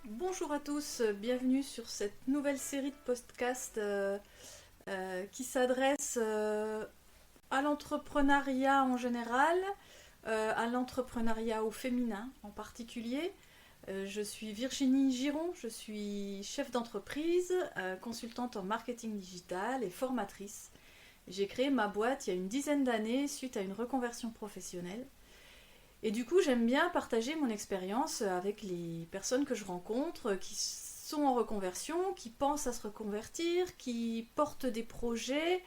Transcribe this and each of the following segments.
Bonjour à tous, bienvenue sur cette nouvelle série de podcasts qui s'adresse à l'entrepreneuriat en général, à l'entrepreneuriat au féminin en particulier. Je suis Virginie Giron, je suis chef d'entreprise, consultante en marketing digital et formatrice. J'ai créé ma boîte il y a une dizaine d'années suite à une reconversion professionnelle. Et du coup, j'aime bien partager mon expérience avec les personnes que je rencontre qui sont en reconversion, qui pensent à se reconvertir, qui portent des projets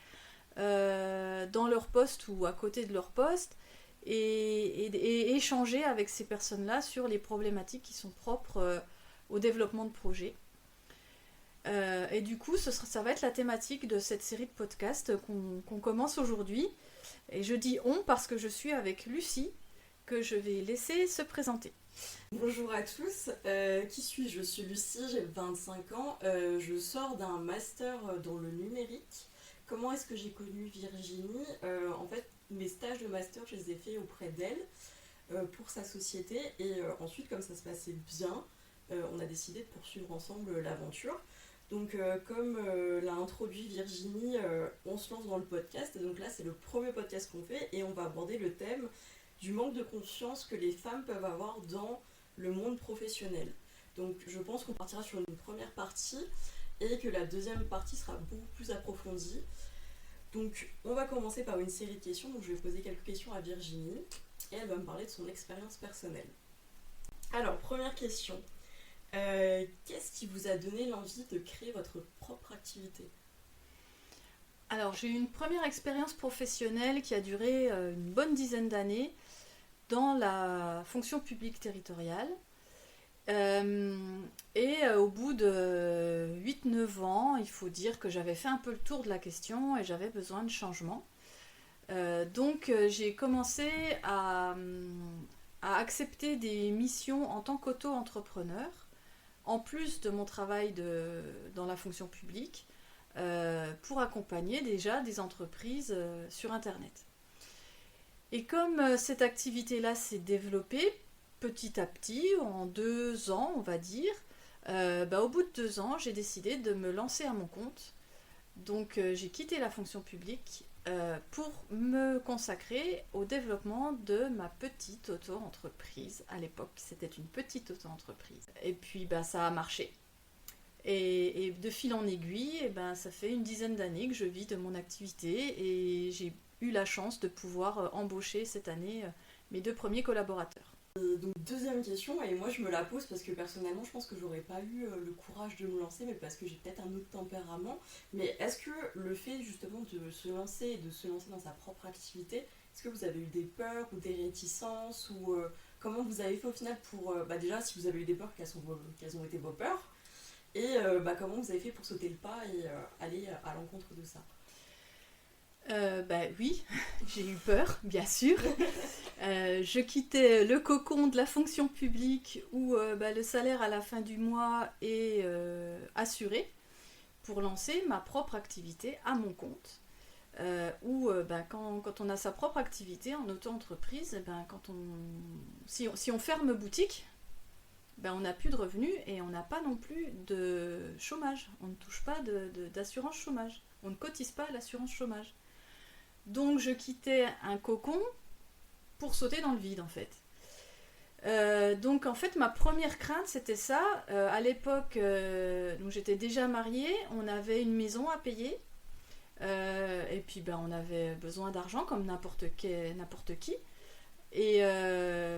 dans leur poste ou à côté de leur poste et échanger avec ces personnes-là sur les problématiques qui sont propres au développement de projets. Et du coup, ça va être la thématique de cette série de podcasts qu'on commence aujourd'hui. Et je dis on parce que je suis avec Lucie, que je vais laisser se présenter. Bonjour à tous, qui suis-je? Je suis Lucie, j'ai 25 ans, je sors d'un master dans le numérique. Comment est-ce que j'ai connu Virginie? En fait, mes stages de master, je les ai faits auprès d'elle pour sa société et ensuite, comme ça se passait bien, on a décidé de poursuivre ensemble l'aventure. Donc, comme l'a introduit Virginie, on se lance dans le podcast. Et donc là, c'est le premier podcast qu'on fait et on va aborder le thème du manque de confiance que les femmes peuvent avoir dans le monde professionnel. Donc je pense qu'on partira sur une première partie et que la deuxième partie sera beaucoup plus approfondie. Donc on va commencer par une série de questions. Donc je vais poser quelques questions à Virginie et elle va me parler de son expérience personnelle. Alors première question, qu'est-ce qui vous a donné l'envie de créer votre propre activité? Alors, j'ai eu une première expérience professionnelle qui a duré une bonne dizaine d'années dans la fonction publique territoriale. Au bout de 8-9 ans, il faut dire que j'avais fait un peu le tour de la question et j'avais besoin de changement. Donc j'ai commencé à accepter des missions en tant qu'auto-entrepreneur, en plus de mon travail dans la fonction publique, pour accompagner déjà des entreprises sur Internet. Et comme cette activité-là s'est développée petit à petit, en 2 ans on va dire, au bout de 2 ans j'ai décidé de me lancer à mon compte. Donc j'ai quitté la fonction publique pour me consacrer au développement de ma petite auto-entreprise. À l'époque c'était une petite auto-entreprise. Et puis ça a marché. Et de fil en aiguille, ça fait une dizaine d'années que je vis de mon activité et j'ai eu la chance de pouvoir embaucher cette année mes 2 premiers collaborateurs. Donc deuxième question, et moi je me la pose parce que personnellement je pense que j'aurais pas eu le courage de me lancer, mais parce que j'ai peut-être un autre tempérament. Mais est-ce que le fait justement de se lancer et de se lancer dans sa propre activité, est-ce que vous avez eu des peurs ou des réticences ou comment vous avez fait au final pour déjà si vous avez eu des peurs, quelles ont été vos peurs et comment vous avez fait pour sauter le pas et aller à l'encontre de ça? Oui, j'ai eu peur, bien sûr. Je quittais le cocon de la fonction publique où le salaire à la fin du mois est assuré pour lancer ma propre activité à mon compte. Quand on a sa propre activité en auto-entreprise, si on ferme boutique, on n'a plus de revenus et on n'a pas non plus de chômage. On ne touche pas d'assurance chômage. On ne cotise pas à l'assurance chômage. Donc je quittais un cocon pour sauter dans le vide en fait. Donc en fait ma première crainte c'était ça. À l'époque, donc j'étais déjà mariée, on avait une maison à payer. Et puis on avait besoin d'argent comme n'importe qui. Et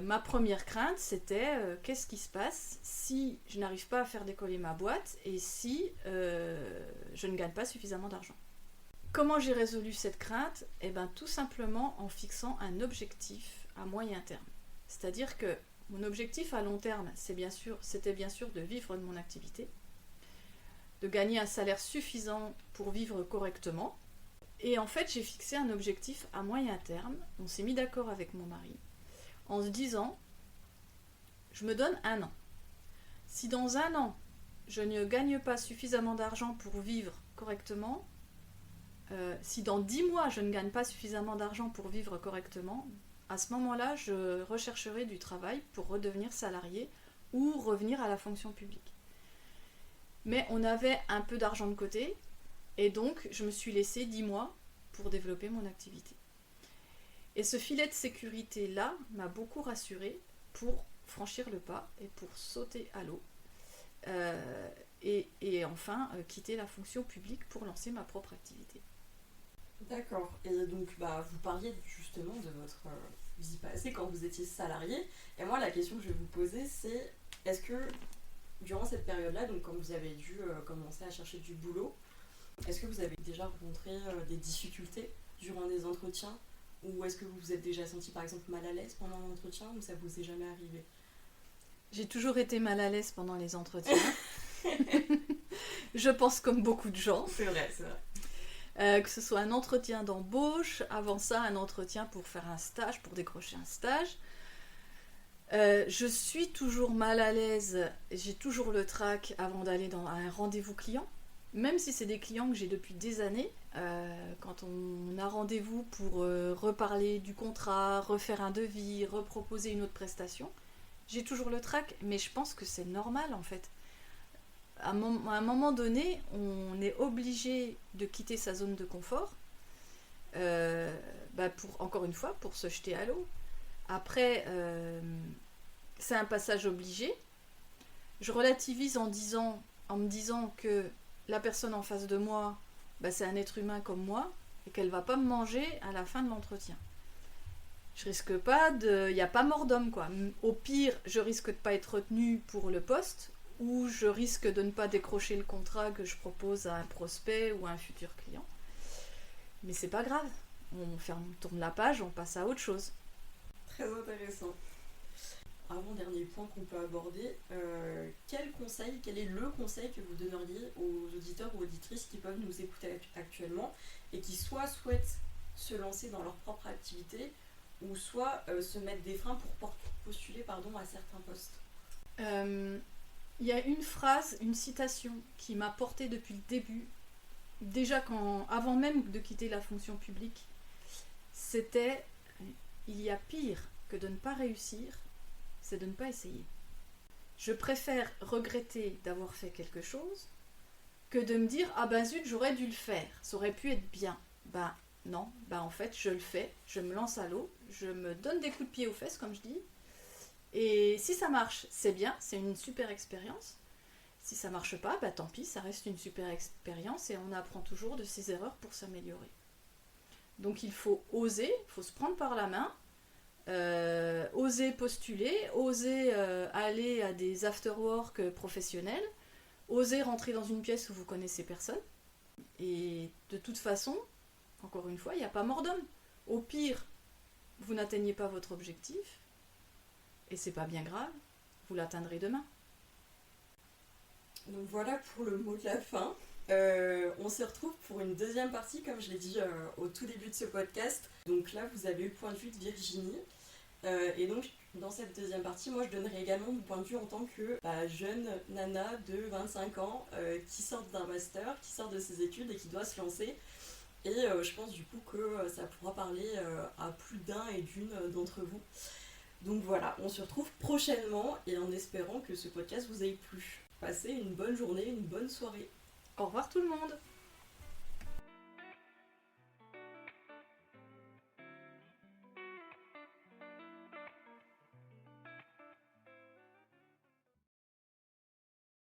ma première crainte c'était qu'est-ce qui se passe si je n'arrive pas à faire décoller ma boîte et si je ne gagne pas suffisamment d'argent. Comment j'ai résolu cette crainte? Tout simplement en fixant un objectif à moyen terme. C'est-à-dire que mon objectif à long terme, c'était bien sûr de vivre de mon activité, de gagner un salaire suffisant pour vivre correctement. Et en fait, j'ai fixé un objectif à moyen terme. On s'est mis d'accord avec mon mari en se disant, je me donne 1 an. Si dans 1 an, je ne gagne pas suffisamment d'argent pour vivre correctement, si dans 10 mois je ne gagne pas suffisamment d'argent pour vivre correctement, à ce moment-là, je rechercherai du travail pour redevenir salarié ou revenir à la fonction publique. Mais on avait un peu d'argent de côté, et donc je me suis laissé 10 mois pour développer mon activité. Et ce filet de sécurité-là m'a beaucoup rassurée pour franchir le pas et pour sauter à l'eau. Et enfin quitter la fonction publique pour lancer ma propre activité. D'accord. Et donc, vous parliez justement de votre vie passée quand vous étiez salarié. Et moi, la question que je vais vous poser, c'est est-ce que durant cette période-là, donc quand vous avez dû commencer à chercher du boulot, est-ce que vous avez déjà rencontré des difficultés durant des entretiens? Ou est-ce que vous vous êtes déjà senti par exemple mal à l'aise pendant l'entretien ou ça vous est jamais arrivé? J'ai toujours été mal à l'aise pendant les entretiens. Je pense comme beaucoup de gens. C'est vrai, c'est vrai. Que ce soit un entretien d'embauche, avant ça un entretien pour faire un stage, pour décrocher un stage. Je suis toujours mal à l'aise, j'ai toujours le trac avant d'aller dans un rendez-vous client. Même si c'est des clients que j'ai depuis des années, quand on a rendez-vous pour reparler du contrat, refaire un devis, reproposer une autre prestation, j'ai toujours le trac, mais je pense que c'est normal en fait. À un moment donné, on est obligé de quitter sa zone de confort, encore une fois, pour se jeter à l'eau. Après, c'est un passage obligé. Je relativise en me disant que la personne en face de moi, c'est un être humain comme moi et qu'elle va pas me manger à la fin de l'entretien. Je risque pas il n'y a pas mort d'homme quoi. Au pire, je risque de pas être retenue pour le poste ou je risque de ne pas décrocher le contrat que je propose à un prospect ou à un futur client. Mais c'est pas grave. On tourne la page, on passe à autre chose. Très intéressant. Avant-dernier point qu'on peut aborder, quel est le conseil que vous donneriez aux auditeurs ou auditrices qui peuvent nous écouter actuellement et qui soit souhaitent se lancer dans leur propre activité ou soit se mettre des freins pour postuler à certains postes? Il y a une phrase, une citation qui m'a portée depuis le début, déjà avant même de quitter la fonction publique, c'était « Il y a pire que de ne pas réussir », c'est de ne pas essayer. Je préfère regretter d'avoir fait quelque chose que de me dire « Ah ben zut, j'aurais dû le faire, ça aurait pu être bien ». Non, en fait, je le fais, je me lance à l'eau, je me donne des coups de pied aux fesses, comme je dis. Et si ça marche, c'est bien, c'est une super expérience. Si ça marche pas, tant pis, ça reste une super expérience et on apprend toujours de ses erreurs pour s'améliorer. Donc il faut oser, il faut se prendre par la main, oser postuler, oser aller à des after-work professionnels, oser rentrer dans une pièce où vous connaissez personne. Et de toute façon, encore une fois, il n'y a pas mort d'homme. Au pire, vous n'atteignez pas votre objectif, et c'est pas bien grave, vous l'atteindrez demain. Donc voilà pour le mot de la fin. On se retrouve pour une deuxième partie, comme je l'ai dit au tout début de ce podcast. Donc là, vous avez eu le point de vue de Virginie. Et donc, dans cette deuxième partie, moi, je donnerai également mon point de vue en tant que jeune nana de 25 ans qui sort d'un master, qui sort de ses études et qui doit se lancer. Et je pense du coup que ça pourra parler à plus d'un et d'une d'entre vous. Donc voilà, on se retrouve prochainement et en espérant que ce podcast vous ait plu. Passez une bonne journée, une bonne soirée. Au revoir tout le monde.